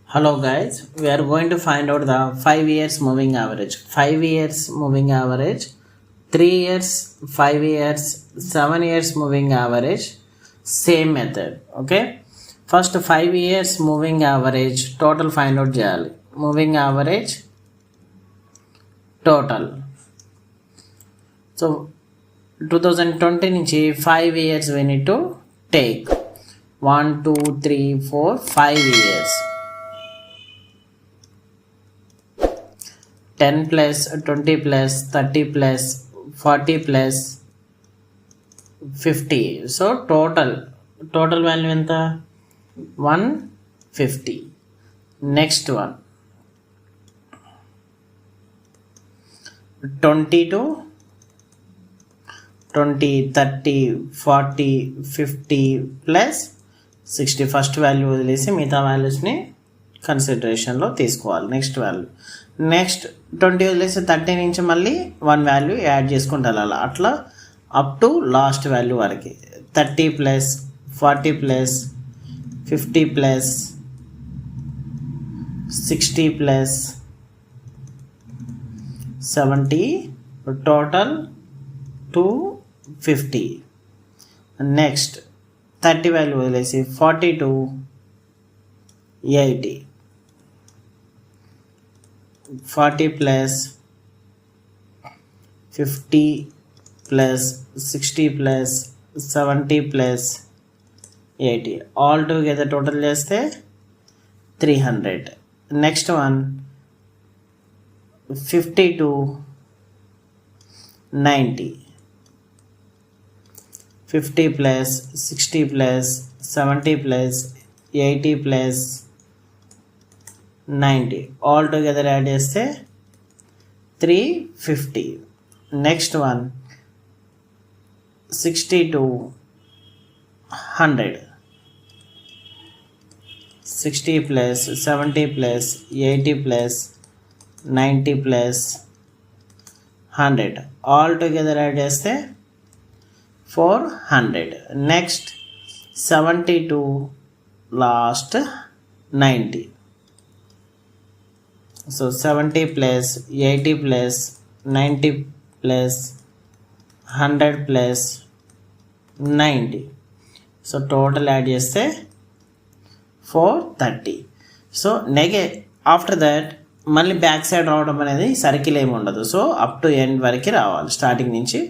Hello guys, we are going to find out the 5 years moving average. 5 years moving average, 3 years, 5 years, 7 years moving average, same method. Okay, first 5 years moving average total find out చేయాలి. Moving average total. So 2020 నుంచి 5 years we need to take 1 2 3 4 5 years. 10 plus 20 plus 30 plus 40 plus 50. So total value enta 150. Next one 20 to 20 30 40 50 plus 60. First value వదిలేసి మిగతా వాల్యూస్ని కన్సిడరేషన్లో తీసుకోవాలి. Next value next 20 వదిలేసి 30 నుంచి మళ్ళీ 1 value add చేసుకుంటా అట్లా అప్ టు లాస్ట్ వాల్యూ వరకు 30 plus 40 plus 50 plus 60 plus 70 total 250. Next 30 value వదిలేసి 40 to 80. 40 plus 50 plus 60 plus 70 plus 80. All together total చేస్తే 300. Next one 50 to 90. 50 plus 60 plus 70 plus 80 plus 90. All together add చేస్తే 350. Next one 60 to 100. 60 plus 70 plus 80 plus 90 plus 100. All together add చేస్తే 400. Next 70 to last 90. So 70 plus 80 plus 90 plus 100 plus 90. So total add చేస్తే 430. So after that మళ్ళీ back side రావడం అనేది circle ఏమి ఉండదు. So up to end వరకు రావాలి starting నుంచి